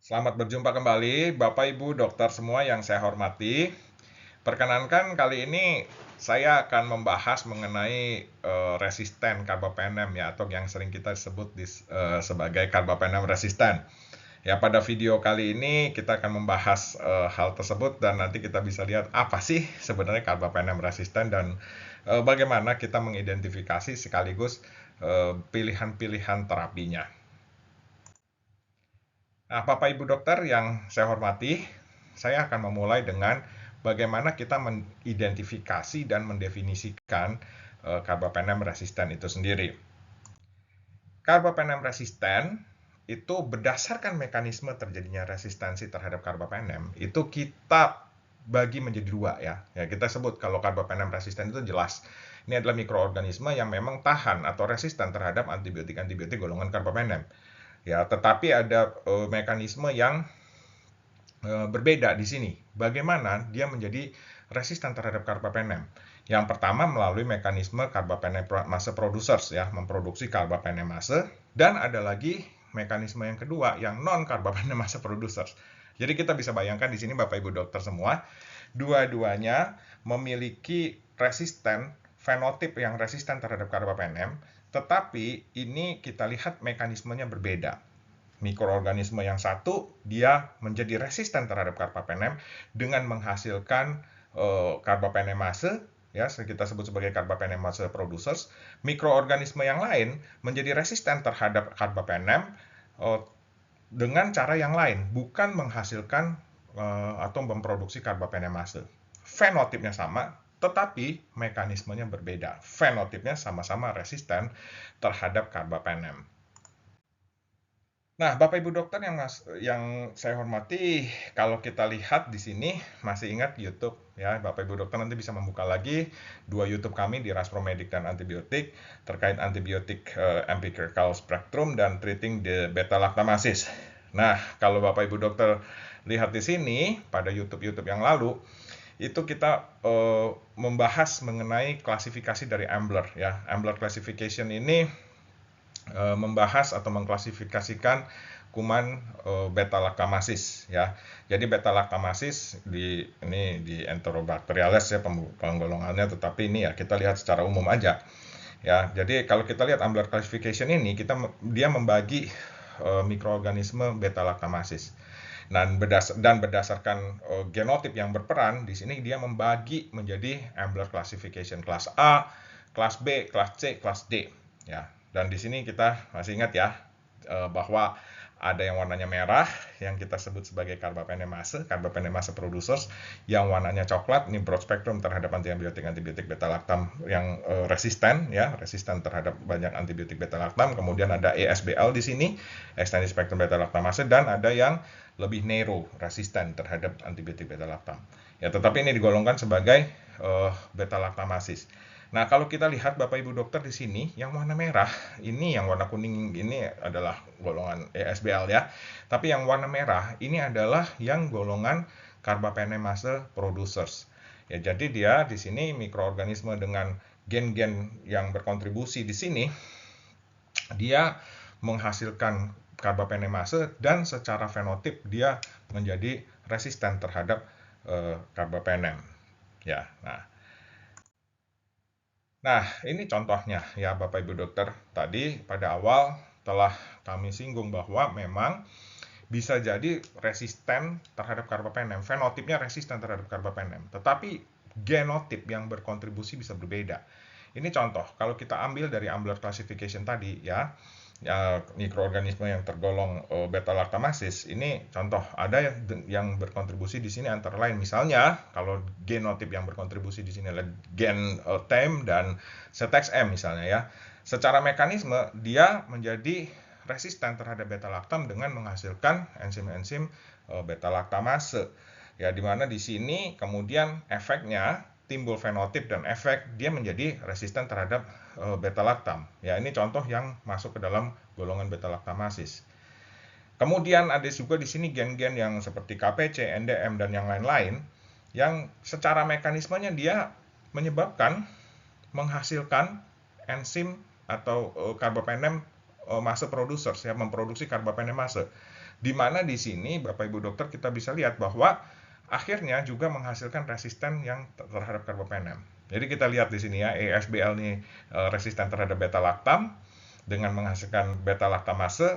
Selamat berjumpa kembali, Bapak Ibu dokter semua yang saya hormati. Perkenankan kali ini saya akan membahas mengenai resisten carbapenem ya, atau yang sering kita sebut sebagai carbapenem resisten. Ya, pada video kali ini kita akan membahas hal tersebut dan nanti kita bisa lihat apa sih sebenarnya carbapenem resisten dan bagaimana kita mengidentifikasi sekaligus pilihan-pilihan terapinya. Nah, Bapak Ibu dokter yang saya hormati, saya akan memulai dengan bagaimana kita mengidentifikasi dan mendefinisikan carbapenem resisten itu sendiri. Carbapenem resisten itu berdasarkan mekanisme terjadinya resistensi terhadap carbapenem, itu kita bagi menjadi dua ya. Ya, kita sebut kalau carbapenem resisten itu jelas. Ini adalah mikroorganisme yang memang tahan atau resisten terhadap antibiotik-antibiotik golongan carbapenem. Ya, tetapi ada mekanisme yang berbeda di sini. Bagaimana dia menjadi resisten terhadap carbapenem? Yang pertama melalui mekanisme carbapenemase producers ya, memproduksi carbapenemase, dan ada lagi mekanisme yang kedua yang non carbapenemase producers. Jadi kita bisa bayangkan di sini Bapak Ibu dokter semua, dua-duanya memiliki resisten fenotip yang resisten terhadap carbapenem, tetapi ini kita lihat mekanismenya berbeda. Mikroorganisme yang satu dia menjadi resisten terhadap carbapenem dengan menghasilkan carbapenemase ya, kita sebut sebagai carbapenemase producers. Mikroorganisme yang lain menjadi resisten terhadap carbapenem dengan cara yang lain, bukan menghasilkan atau memproduksi carbapenemase. Fenotipnya sama, tetapi mekanismenya berbeda. Fenotipnya sama-sama resisten terhadap carbapenem. Nah, Bapak Ibu dokter yang saya hormati, kalau kita lihat di sini masih ingat YouTube ya, Bapak Ibu dokter nanti bisa membuka lagi dua YouTube kami di Raspromedik dan Antibiotik terkait antibiotik empirical spectrum dan treating the beta lactamasis. Nah, kalau Bapak Ibu dokter lihat di sini pada YouTube yang lalu, itu kita membahas mengenai klasifikasi dari Ambler ya. Ambler classification ini membahas atau mengklasifikasikan kuman beta lactamasis ya. Jadi beta lactamasis di Enterobacteriales ya penggolongannya, tetapi ini ya kita lihat secara umum aja. Ya, jadi kalau kita lihat Ambler classification ini dia membagi mikroorganisme beta lactamasis. Dan berdasarkan genotip yang berperan di sini dia membagi menjadi Ambler classification kelas A, kelas B, kelas C, kelas D ya. Dan di sini kita masih ingat ya bahwa ada yang warnanya merah yang kita sebut sebagai carbapenemase producers, yang warnanya coklat ini broad spectrum terhadap antibiotik beta lactam yang resisten terhadap banyak antibiotik beta lactam. Kemudian ada ESBL di sini, extended spectrum beta lactamase, dan ada yang lebih narrow resisten terhadap antibiotik beta lactam. Ya, tetapi ini digolongkan sebagai beta lactamasis. Nah, kalau kita lihat Bapak Ibu dokter di sini, yang warna merah, ini yang warna kuning ini adalah golongan ESBL ya. Tapi yang warna merah ini adalah yang golongan carbapenemase producers. Ya, jadi dia di sini mikroorganisme dengan gen-gen yang berkontribusi di sini, dia menghasilkan carbapenemase dan secara fenotip dia menjadi resisten terhadap carbapenem. Ya, Nah, ini contohnya ya Bapak Ibu dokter. Tadi pada awal telah kami singgung bahwa memang bisa jadi resisten terhadap carbapenem. Fenotipnya resisten terhadap carbapenem. Tetapi genotip yang berkontribusi bisa berbeda. Ini contoh, kalau kita ambil dari Ambler classification tadi ya, mikroorganisme yang tergolong beta lactamasis, ini contoh ada yang berkontribusi di sini antara lain misalnya kalau genotip yang berkontribusi di sini adalah gen TEM dan CTXM misalnya ya. Secara mekanisme dia menjadi resisten terhadap beta lactam dengan menghasilkan enzim-enzim beta lactamase. Ya, di mana di sini kemudian efeknya timbul fenotip dan efek dia menjadi resisten terhadap beta lactam. Ya, ini contoh yang masuk ke dalam golongan beta lactamasis. Kemudian ada juga di sini gen-gen yang seperti KPC, NDM dan yang lain-lain yang secara mekanismenya dia menyebabkan menghasilkan enzim atau carbapenem mase producers ya, memproduksi carbapenemase. Di mana di sini Bapak Ibu dokter kita bisa lihat bahwa akhirnya juga menghasilkan resisten yang terhadap karbapenem. Jadi kita lihat di sini ya, ESBL ini resisten terhadap beta laktam dengan menghasilkan beta laktamase,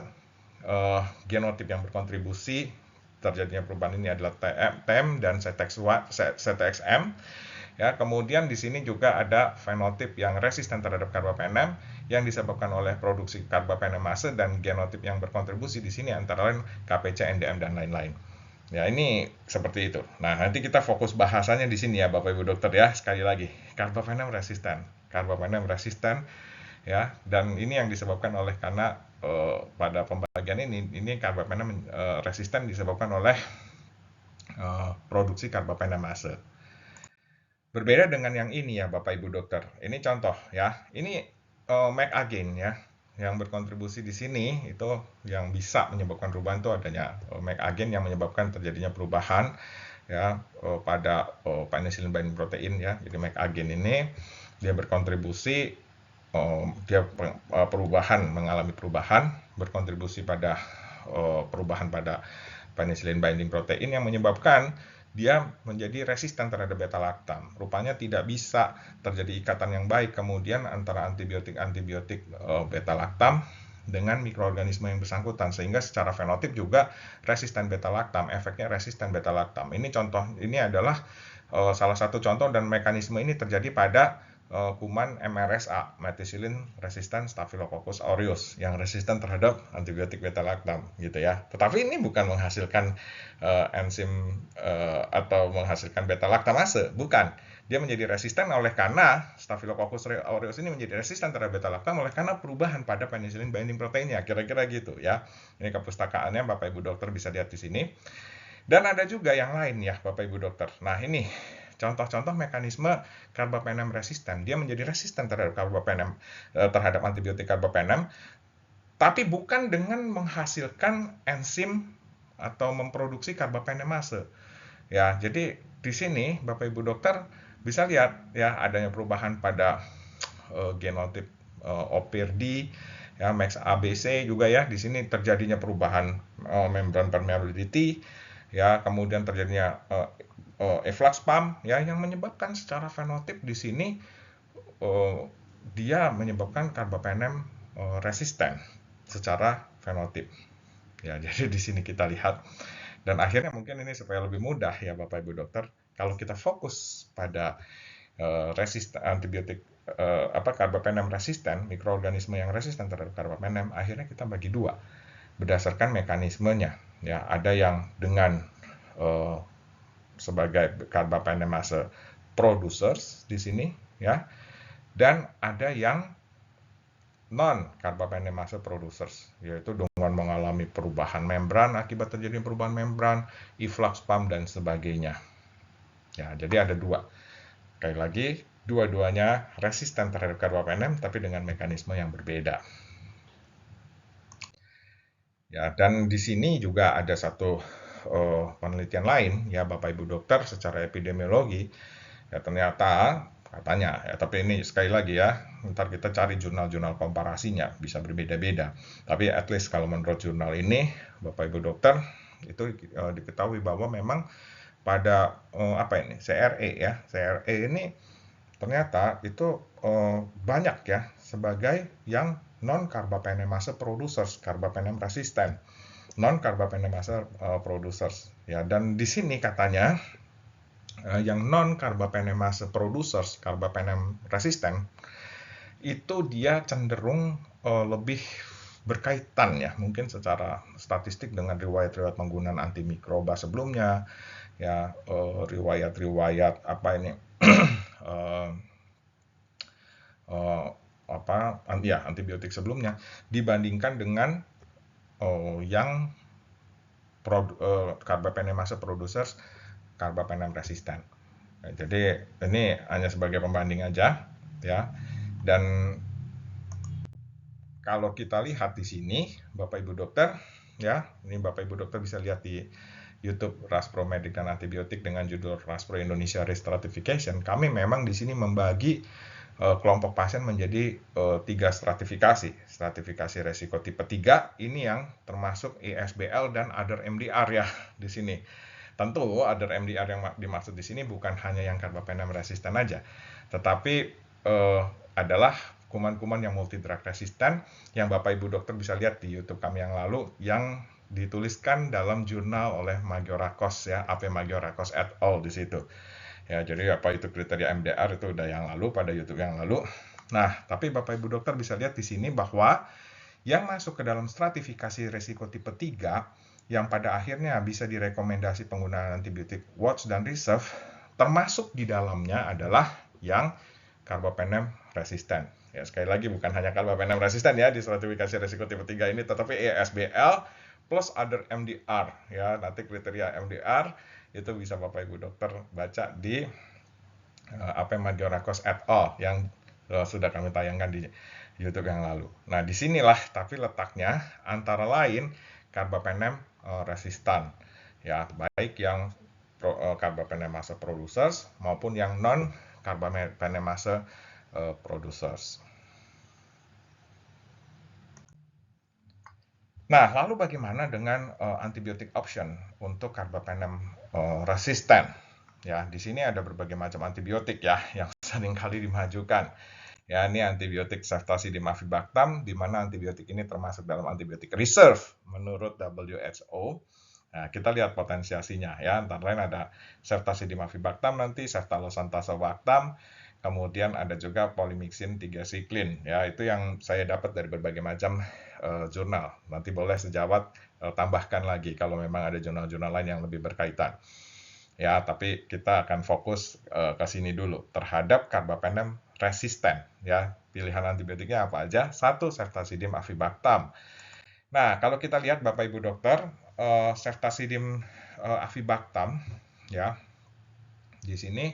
genotip yang berkontribusi terjadinya perubahan ini adalah TM dan CTXM. Ya, kemudian di sini juga ada fenotip yang resisten terhadap karbapenem yang disebabkan oleh produksi karbapenemase, dan genotip yang berkontribusi di sini antara lain KPC, NDM dan lain-lain. Ya, ini seperti itu. Nah, nanti kita fokus bahasanya di sini ya Bapak Ibu dokter ya. Sekali lagi, karbapenem resisten. Karbapenem resisten ya, dan ini yang disebabkan oleh karena pada pembagian ini karbapenem resisten disebabkan oleh produksi karbapenemase. Berbeda dengan yang ini ya Bapak Ibu dokter. Ini contoh ya. Ini MAC again ya. Yang berkontribusi di sini itu yang bisa menyebabkan perubahan itu adanya MAC again yang menyebabkan terjadinya perubahan ya pada penicillin binding protein ya. Jadi MAC again ini dia berkontribusi, dia mengalami perubahan, berkontribusi pada perubahan pada penicillin binding protein yang menyebabkan dia menjadi resisten terhadap beta laktam. Rupanya tidak bisa terjadi ikatan yang baik kemudian antara antibiotik beta laktam dengan mikroorganisme yang bersangkutan, sehingga secara fenotip juga resisten beta laktam, efeknya resisten beta laktam. Ini adalah salah satu contoh, dan mekanisme ini terjadi pada kuman MRSA, methicillin resistant Staphylococcus aureus, yang resisten terhadap antibiotik beta laktam gitu ya. Tetapi ini bukan menghasilkan enzim atau menghasilkan beta laktamase, bukan. Dia menjadi resisten oleh karena Staphylococcus aureus ini menjadi resisten terhadap beta laktam oleh karena perubahan pada penicillin binding proteinnya, kira-kira gitu ya. Ini kepustakaannya Bapak Ibu dokter bisa lihat di sini. Dan ada juga yang lain ya Bapak Ibu dokter. Nah, ini contoh-contoh mekanisme karbapenem resisten. Dia menjadi resisten terhadap karbapenem, terhadap antibiotik karbapenem, tapi bukan dengan menghasilkan enzim atau memproduksi karbapenemase. Ya, jadi di sini Bapak Ibu dokter bisa lihat ya adanya perubahan pada genotip OPIRD ya, MAX ABC juga ya. Di sini terjadinya perubahan membran permeability ya, kemudian terjadinya efflux pump ya, yang menyebabkan secara fenotip di sini dia menyebabkan karbapenem resisten secara fenotip. Ya, jadi di sini kita lihat, dan akhirnya mungkin ini supaya lebih mudah ya Bapak Ibu dokter, kalau kita fokus pada resisten antibiotik karbapenem resisten, mikroorganisme yang resisten terhadap karbapenem, akhirnya kita bagi dua berdasarkan mekanismenya ya. Ada yang dengan sebagai karbapenemase producers di sini ya, dan ada yang non karbapenemase producers, yaitu dengan mengalami perubahan membran akibat terjadi perubahan membran, efflux pump dan sebagainya. Ya, jadi ada dua. Sekali lagi, dua-duanya resisten terhadap karbapenem tapi dengan mekanisme yang berbeda. Ya, dan di sini juga ada satu penelitian lain ya Bapak Ibu dokter, secara epidemiologi ya, ternyata katanya ya, tapi ini sekali lagi ya, ntar kita cari jurnal-jurnal komparasinya, bisa berbeda-beda, tapi at least kalau menurut jurnal ini Bapak Ibu dokter itu diketahui bahwa memang pada CRE ya, CRE ini ternyata itu banyak ya sebagai yang non karbapenemase producers, karbapenem resisten, non karbapenemase producers ya. Dan di sini katanya yang non karbapenemase producers, karbapenem resisten, itu dia cenderung lebih berkaitan ya, mungkin secara statistik dengan riwayat-riwayat penggunaan antimikroba sebelumnya ya, riwayat-riwayat antibiotik sebelumnya dibandingkan dengan yang karbapenemase producers, karbapenem resisten. Nah, jadi ini hanya sebagai pembanding aja ya. Dan kalau kita lihat di sini Bapak Ibu dokter ya, ini Bapak Ibu dokter bisa lihat di YouTube Raspro Medik dan Antibiotik dengan judul Raspro Indonesia Restratification. Kami memang di sini membagi kelompok pasien menjadi 3 stratifikasi. Stratifikasi resiko tipe 3 ini yang termasuk ESBL dan other MDR ya di sini. Tentu other MDR yang dimaksud di sini bukan hanya yang carbapenem resisten aja, tetapi adalah kuman-kuman yang multi drug resisten yang Bapak Ibu dokter bisa lihat di YouTube kami yang lalu yang dituliskan dalam jurnal oleh Magiorakos ya, AP Magiorakos et al. Di situ. Ya, jadi apa itu kriteria MDR itu udah yang lalu pada YouTube yang lalu. Nah, tapi Bapak Ibu dokter bisa lihat di sini bahwa yang masuk ke dalam stratifikasi resiko tipe 3 yang pada akhirnya bisa direkomendasi penggunaan antibiotik watch dan reserve, termasuk di dalamnya adalah yang carbapenem resisten. Ya, sekali lagi bukan hanya carbapenem resisten ya di stratifikasi resiko tipe 3 ini, tetapi ESBL plus other MDR ya. Nanti kriteria MDR itu bisa Bapak Ibu dokter baca di AP Magiorakos et al. Yang sudah kami tayangkan di YouTube yang lalu. Nah, disinilah tapi letaknya antara lain carbapenem resistan ya, baik yang carbapenemase producers maupun yang non carbapenemase producers. Nah, lalu bagaimana dengan antibiotik option untuk carbapenem resisten? Ya, di sini ada berbagai macam antibiotik ya yang seringkali dimajukan. Ya, ini antibiotik ceftazidime avibactam, di mana antibiotik ini termasuk dalam antibiotik reserve menurut WHO. Nah, kita lihat potensiasinya ya, antara lain ada ceftazidime avibactam nanti, ceftalosan tazobactam, kemudian ada juga polymyxin 3 siklin. Ya, itu yang saya dapat dari berbagai macam jurnal. Nanti boleh sejawat tambahkan lagi kalau memang ada jurnal-jurnal lain yang lebih berkaitan. Ya, tapi kita akan fokus ke sini dulu terhadap carbapenem resisten ya. Pilihan antibiotiknya apa aja? 1, ceftazidime avibactam. Nah, kalau kita lihat Bapak Ibu dokter, ceftazidime avibactam ya. Di sini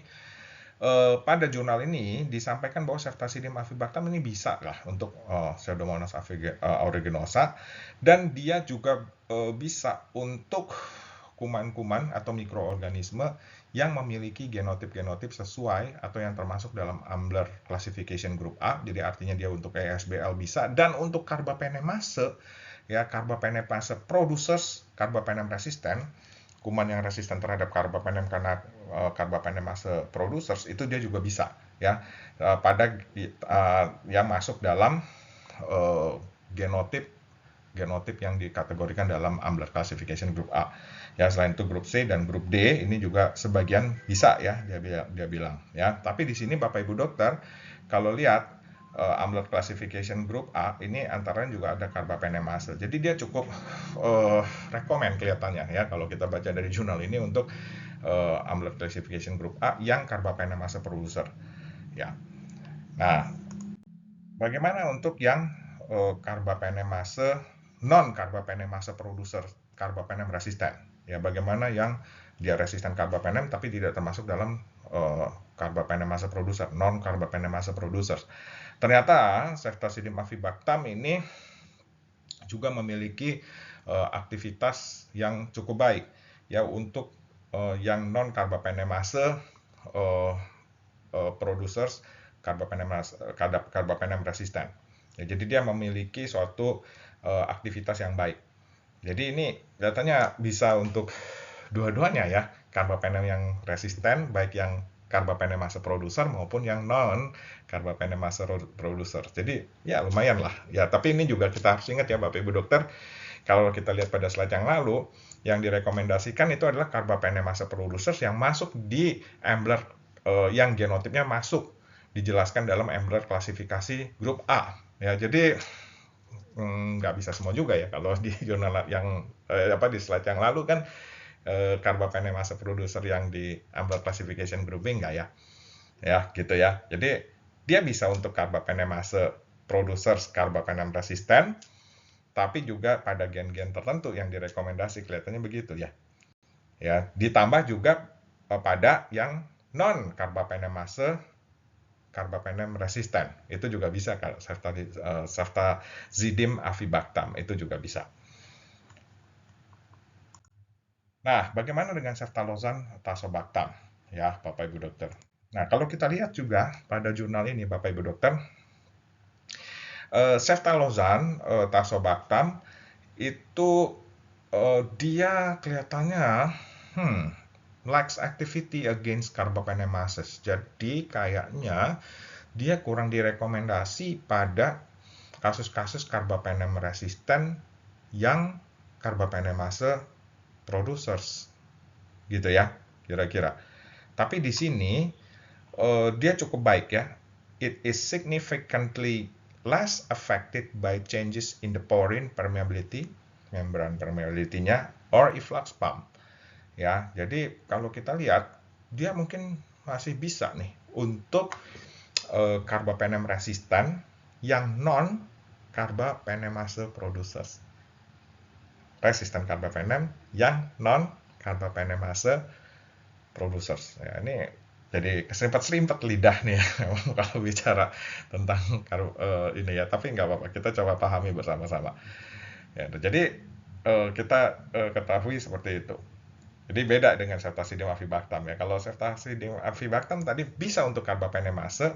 pada jurnal ini disampaikan bahwa ceftazidime avibactam ini bisa lah untuk Pseudomonas aeruginosa, dan dia juga bisa untuk kuman-kuman atau mikroorganisme yang memiliki genotip-genotip sesuai atau yang termasuk dalam Ambler Classification Group A, jadi artinya dia untuk ESBL bisa, dan untuk carbapenemase ya, carbapenemase producers, carbapenem resisten, kuman yang resisten terhadap carbapenem karena carbapenemase producers itu dia juga bisa ya, pada yang masuk dalam genotip yang dikategorikan dalam Ambler Classification Group A. Ya, selain itu grup C dan grup D ini juga sebagian bisa ya dia bilang ya. Tapi di sini Bapak Ibu dokter kalau lihat Ambler Classification Group A ini antara juga ada carbapenemase. Jadi dia cukup rekomen kelihatannya ya kalau kita baca dari jurnal ini untuk Ambler Classification Group A yang carbapenemase producer ya. Nah, bagaimana untuk yang carbapenemase non carbapenemase producer, carbapenem resisten? Ya, bagaimana yang dia resisten carbapenem tapi tidak termasuk dalam carbapenemase producer, non carbapenemase producer. Ternyata ceftazidime avibactam ini juga memiliki aktivitas yang cukup baik ya untuk yang non carbapenemase producers carbapenem resisten. Ya, jadi dia memiliki suatu aktivitas yang baik. Jadi ini datanya bisa untuk dua-duanya ya, carbapenem yang resisten, baik yang carbapenemase producer maupun yang non carbapenemase producer. Jadi ya lumayan lah. Ya, tapi ini juga kita harus ingat ya Bapak Ibu dokter, kalau kita lihat pada slide yang lalu, yang direkomendasikan itu adalah carbapenemase producers yang masuk di Ambler yang genotipnya masuk dijelaskan dalam Ambler klasifikasi grup A. Ya, jadi nggak bisa semua juga ya kalau di jurnal yang di slide yang lalu kan carbapenemase producer yang di Ambler classification group B nggak ya. Ya, gitu ya. Jadi dia bisa untuk carbapenemase producers carbapenem resisten, tapi juga pada gen-gen tertentu yang direkomendasi kelihatannya begitu ya. Ya, ditambah juga pada yang non carbapenemase carbapenem resisten, itu juga bisa ceftazidime avibactam itu juga bisa. Nah, bagaimana dengan ceftalosan tazobactam ya Bapak Ibu dokter? Nah, kalau kita lihat juga pada jurnal ini, Bapak Ibu Dokter, ceftalosan, tazobactam itu dia kelihatannya lacks activity against carbapenemases. Jadi kayaknya dia kurang direkomendasi pada kasus-kasus carbapenem resisten yang carbapenemase producers, gitu ya, kira-kira. Tapi di sini dia cukup baik ya. It is significantly less affected by changes in the porine permeability, membran permeability-nya, or efflux pump. Ya, jadi kalau kita lihat dia mungkin masih bisa nih untuk carbapenem resisten yang non carbapenemase producers. Resisten carbapenem yang non carbapenemase producers. Ya, ini jadi keserimpet-serimpet lidah nih ya, kalau bicara tentang ini ya. Tapi nggak apa-apa, kita coba pahami bersama-sama. Ya, jadi kita ketahui seperti itu. Jadi beda dengan ceftazidime avibactam ya. Kalau ceftazidime avibactam tadi bisa untuk carbapenemase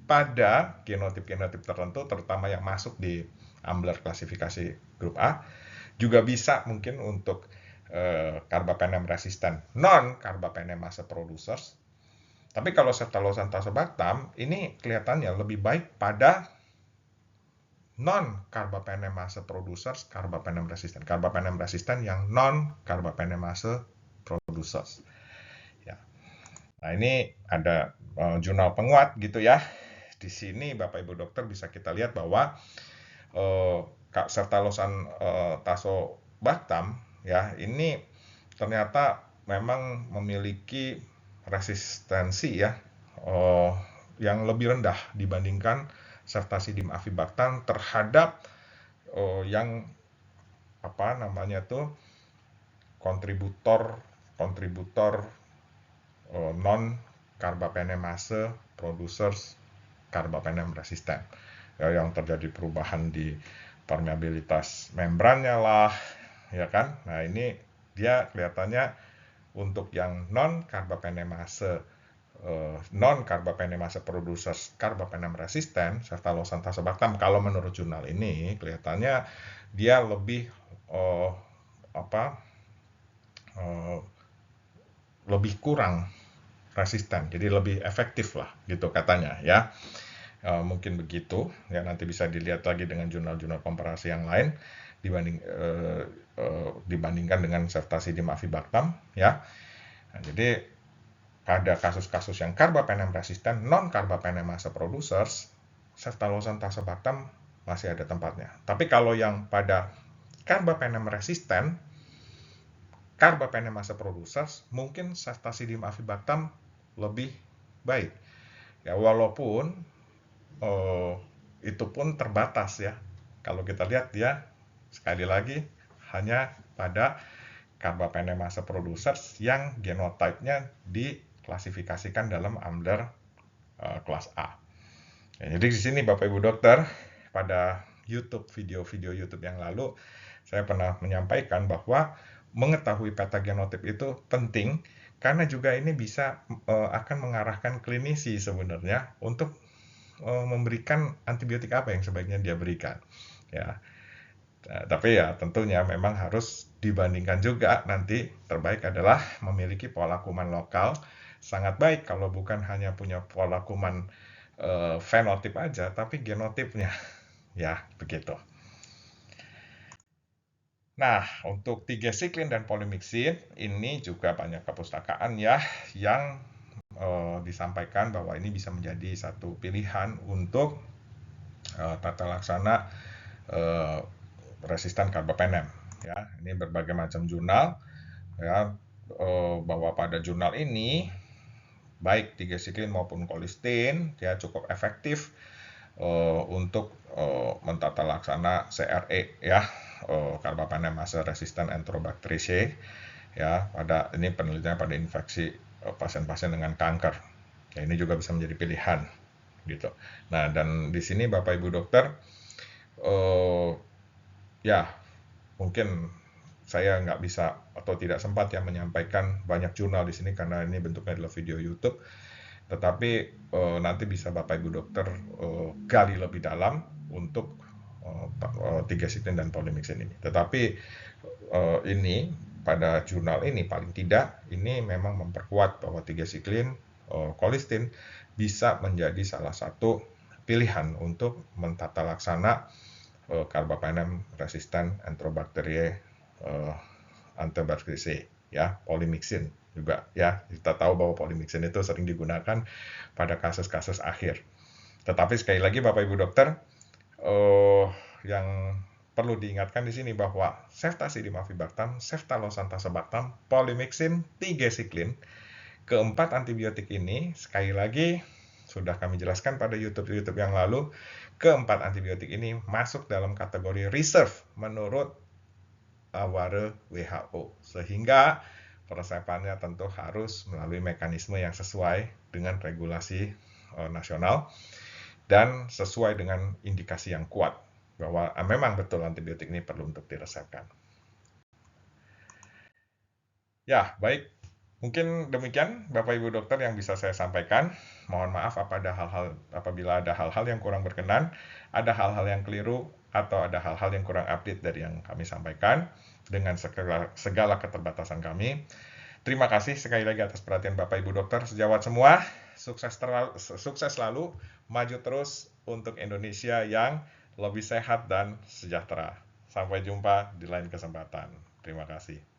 pada genotip-genotip tertentu, terutama yang masuk di Ambler klasifikasi grup A, juga bisa mungkin untuk carbapenem resisten non carbapenemase producers. Tapi kalau ceftalosan tazobactam ini kelihatannya lebih baik pada non carbapenemase producers, carbapenem resisten yang non carbapenemase producers. Ya. Nah, ini ada jurnal penguat gitu ya. Di sini Bapak Ibu Dokter bisa kita lihat bahwa ceftalosan tazobactam ya ini ternyata memang memiliki resistensi ya yang lebih rendah dibandingkan ceftazidime avibactam terhadap yang apa namanya tuh kontributor non carbapenemase producers carbapenem resisten ya, yang terjadi perubahan di permeabilitas membrannya lah ya kan. Nah, ini dia kelihatannya untuk yang non carbapenemase producers carbapenem resisten ceftalosan tazobactam kalau menurut jurnal ini kelihatannya dia lebih lebih kurang resisten, jadi lebih efektif lah gitu katanya ya. Mungkin begitu ya, nanti bisa dilihat lagi dengan jurnal-jurnal komparasi yang lain dibandingkan dengan ceftazidime avibactam ya. Nah, jadi pada kasus-kasus yang carbapenem resisten non carbapenemase producers, ceftalosan tazobactam masih ada tempatnya. Tapi kalau yang pada carbapenem resisten carbapenemase producers, mungkin ceftazidime avibactam lebih baik. Ya, walaupun itu pun terbatas ya. Kalau kita lihat dia sekali lagi hanya pada carbapenemase producers yang genotipenya diklasifikasikan dalam Ambler kelas A. Ya, jadi di sini Bapak Ibu Dokter, pada video-video YouTube yang lalu saya pernah menyampaikan bahwa mengetahui peta genotip itu penting karena juga ini bisa akan mengarahkan klinisi sebenarnya untuk memberikan antibiotik apa yang sebaiknya dia berikan ya. Tapi ya tentunya memang harus dibandingkan juga, nanti terbaik adalah memiliki pola kuman lokal. Sangat baik kalau bukan hanya punya pola kuman fenotip aja tapi genotipnya ya begitu. Nah, untuk tigecycline dan polymyxin ini juga banyak kepustakaan ya yang disampaikan bahwa ini bisa menjadi satu pilihan untuk tata laksana resisten carbapenem ya. Ini berbagai macam jurnal ya bahwa pada jurnal ini baik tigecycline maupun colistin ya cukup efektif untuk mentata laksana CRE ya, carbapenemase resistant Enterobacteriaceae ya, pada ini penelitian pada infeksi pasien-pasien dengan kanker. Ya, ini juga bisa menjadi pilihan gitu. Nah, dan di sini Bapak Ibu Dokter ya mungkin saya nggak bisa atau tidak sempat ya menyampaikan banyak jurnal di sini karena ini bentuknya adalah video YouTube. Tetapi nanti bisa Bapak Ibu dokter gali lebih dalam untuk tigecycline dan polymyxin ini. Tetapi ini pada jurnal ini paling tidak ini memang memperkuat bahwa tigecycline, colistin bisa menjadi salah satu pilihan untuk mentata laksana carbapenem resistant Enterobacteriaceae antibacteriaceae, ya, polymyxin juga, ya. Kita tahu bahwa polymyxin itu sering digunakan pada kasus-kasus akhir. Tetapi sekali lagi Bapak Ibu dokter, yang perlu diingatkan di sini bahwa ceftazidimavibactam, ceftalosantasebactam, polymyxin, tigecycline, keempat antibiotik ini sekali lagi sudah kami jelaskan pada YouTube yang lalu, keempat antibiotik ini masuk dalam kategori reserve menurut aware WHO, sehingga peresepannya tentu harus melalui mekanisme yang sesuai dengan regulasi nasional dan sesuai dengan indikasi yang kuat bahwa memang betul antibiotik ini perlu untuk diresepkan. Ya, baik. Mungkin demikian Bapak Ibu dokter yang bisa saya sampaikan. Mohon maaf apabila ada hal-hal yang kurang berkenan, ada hal-hal yang keliru, atau ada hal-hal yang kurang update dari yang kami sampaikan dengan segala keterbatasan kami. Terima kasih sekali lagi atas perhatian Bapak Ibu dokter sejawat semua. Sukses selalu, maju terus untuk Indonesia yang lebih sehat dan sejahtera. Sampai jumpa di lain kesempatan. Terima kasih.